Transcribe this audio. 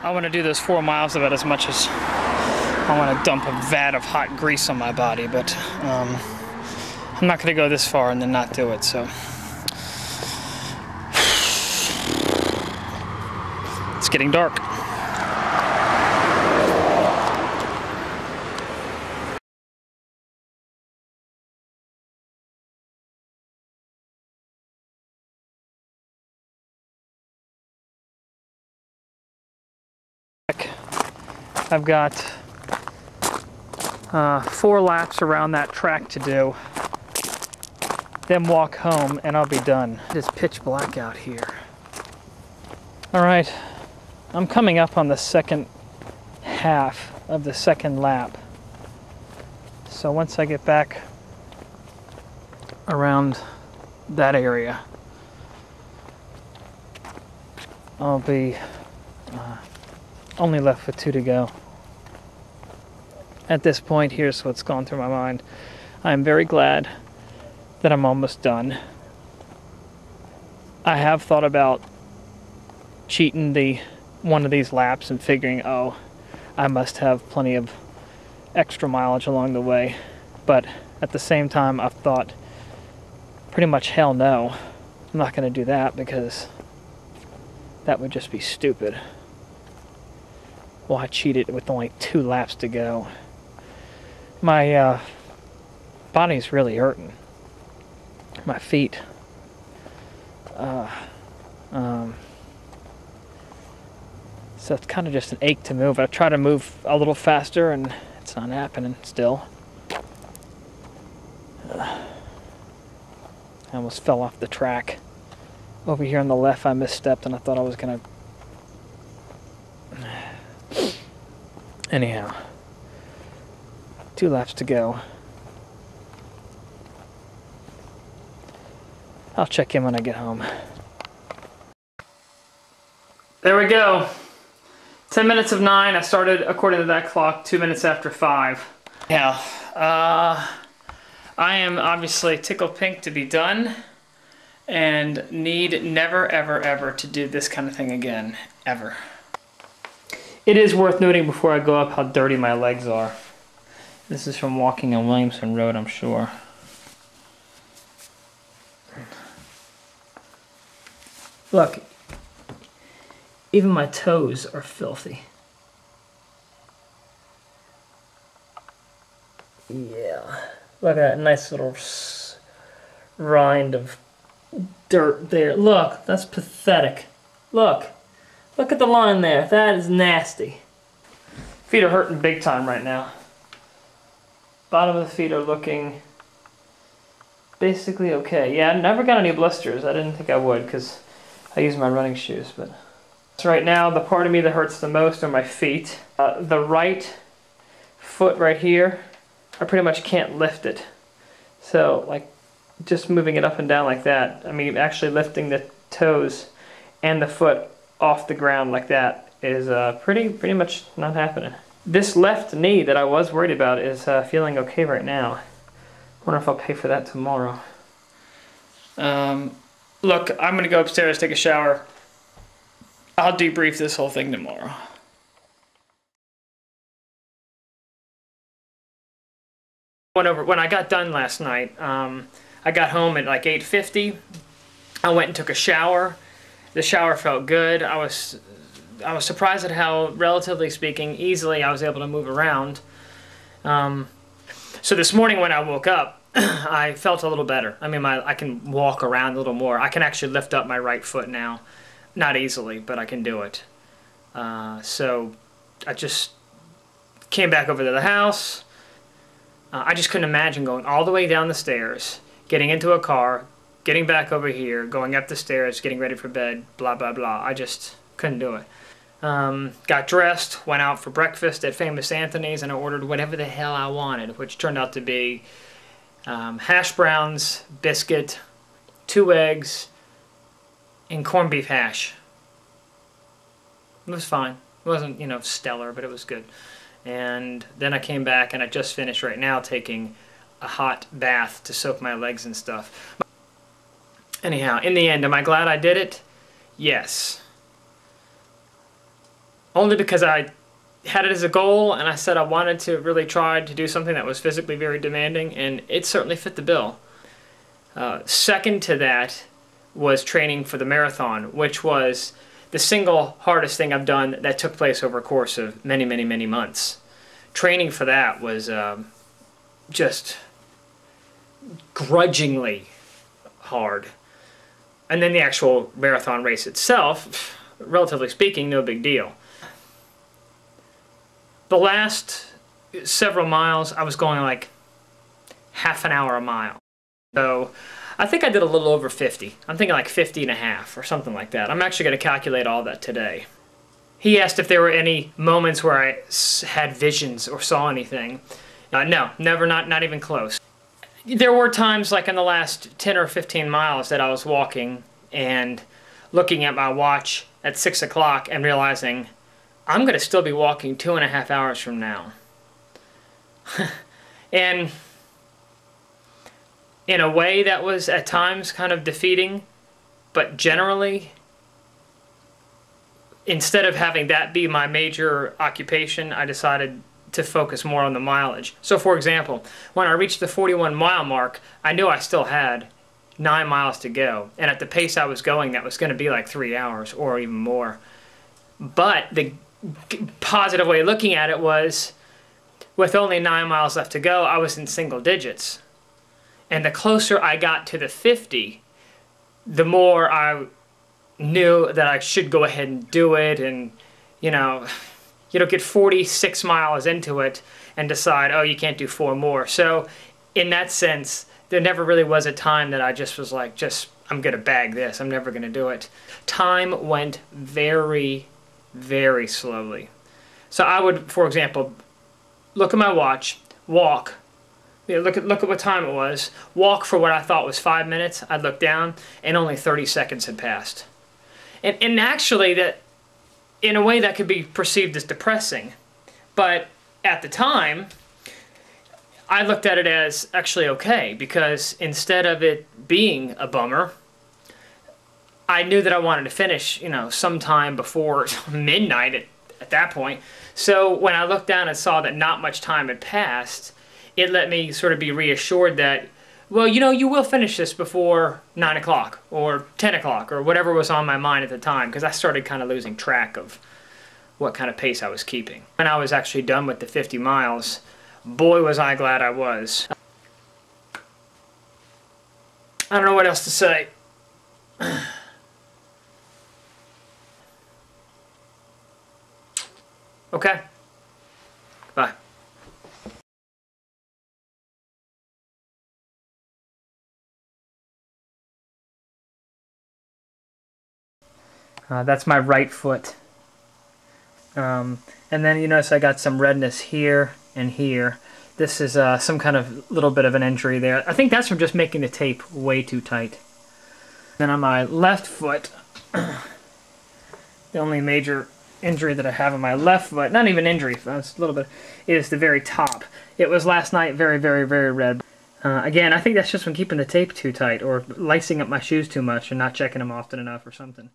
I want to do those 4 miles about as much as I want to dump a vat of hot grease on my body, but I'm not going to go this far and then not do it, so. It's getting dark. I've got 4 laps around that track to do, then walk home and I'll be done. It is pitch black out here. All right, I'm coming up on the second half of the second lap. So once I get back around that area, I'll be only left with 2 to go. At this point, here's what's gone through my mind. I'm very glad that I'm almost done. I have thought about cheating one of these laps and figuring, oh, I must have plenty of extra mileage along the way. But at the same time, I've thought, pretty much hell no. I'm not going to do that because that would just be stupid. Why cheat it with only 2 laps to go? My body's really hurting. My feet. So it's kind of just an ache to move. I try to move a little faster and it's not happening still. I almost fell off the track. Over here on the left I misstepped and I thought I was gonna... Anyhow, 2 laps to go. I'll check in when I get home. There we go. 10 minutes of 9. I started, according to that clock, 2 minutes after 5. Yeah, I am obviously tickled pink to be done and need never, ever, ever to do this kind of thing again, ever. It is worth noting before I go up how dirty my legs are. This is from walking on Williamson Road, I'm sure. Look, even my toes are filthy. Yeah, look at that nice little rind of dirt there. Look, that's pathetic. Look at the line there. That is nasty. Feet are hurting big time right now. Bottom of the feet are looking basically okay. Yeah, I never got any blisters. I didn't think I would because I use my running shoes. But so right now, the part of me that hurts the most are my feet. The right foot right here, I pretty much can't lift it. So like just moving it up and down like that, I mean actually lifting the toes and the foot off the ground like that is pretty much not happening. This left knee that I was worried about is feeling okay right now. Wonder if I'll pay for that tomorrow. Look, I'm gonna go upstairs, take a shower. I'll debrief this whole thing tomorrow. When I got done last night, I got home at like 8:50. I went and took a shower. The shower felt good. I was surprised at how, relatively speaking, easily I was able to move around. So this morning when I woke up, I felt a little better. I mean, I can walk around a little more. I can actually lift up my right foot now. Not easily, but I can do it. So I just came back over to the house. I just couldn't imagine going all the way down the stairs, getting into a car, getting back over here, going up the stairs, getting ready for bed, blah, blah, blah. I just couldn't do it. Got dressed, went out for breakfast at Famous Anthony's, and I ordered whatever the hell I wanted, which turned out to be hash browns, biscuit, 2 eggs, and corned beef hash. It was fine. It wasn't, you know, stellar, but it was good. And then I came back, and I just finished right now taking a hot bath to soak my legs and stuff. Anyhow, in the end, am I glad I did it? Yes. only because I had it as a goal and I said I wanted to really try to do something that was physically very demanding, and it certainly fit the bill. Second to that was training for the marathon, which was the single hardest thing I've done that took place over a course of many, many, many months. Training for that was just grudgingly hard. And then the actual marathon race itself, relatively speaking, no big deal. The last several miles, I was going like half an hour a mile. So I think I did a little over 50. I'm thinking like 50 and a half or something like that. I'm actually going to calculate all that today. He asked if there were any moments where I had visions or saw anything. No, never, not even close. There were times like in the last 10 or 15 miles that I was walking and looking at my watch at 6 o'clock and realizing I'm going to still be walking 2.5 hours from now. And in a way that was at times kind of defeating, but generally, instead of having that be my major occupation, I decided to focus more on the mileage. So for example, when I reached the 41-mile mark, I knew I still had 9 miles to go. And at the pace I was going, that was going to be like 3 hours or even more. But the positive way of looking at it was, with only 9 miles left to go, I was in single digits. And the closer I got to the 50, the more I knew that I should go ahead and do it, and you don't get 46 miles into it and decide, oh, you can't do 4 more. So in that sense, there never really was a time that I just was like, I'm gonna bag this, I'm never gonna do it. Time went very, very slowly. So I would, for example, look at my watch, walk, look at what time it was, walk for what I thought was 5 minutes, I'd look down, and only 30 seconds had passed. And actually, that in a way that could be perceived as depressing. But at the time, I looked at it as actually okay, because instead of it being a bummer, I knew that I wanted to finish, sometime before midnight at that point. So when I looked down and saw that not much time had passed, it let me sort of be reassured that, well, you will finish this before 9 o'clock or 10 o'clock or whatever was on my mind at the time, because I started kind of losing track of what kind of pace I was keeping. When I was actually done with the 50 miles, boy was I glad I was. I don't know what else to say. Okay. Bye. That's my right foot. And then you notice I got some redness here and here. This is some kind of little bit of an injury there. I think that's from just making the tape way too tight. Then on my left foot, the only major injury that I have on my left foot, not even injury, it's a little bit, is the very top. It was last night very, very, very red. Again, I think that's just from keeping the tape too tight or lacing up my shoes too much and not checking them often enough or something.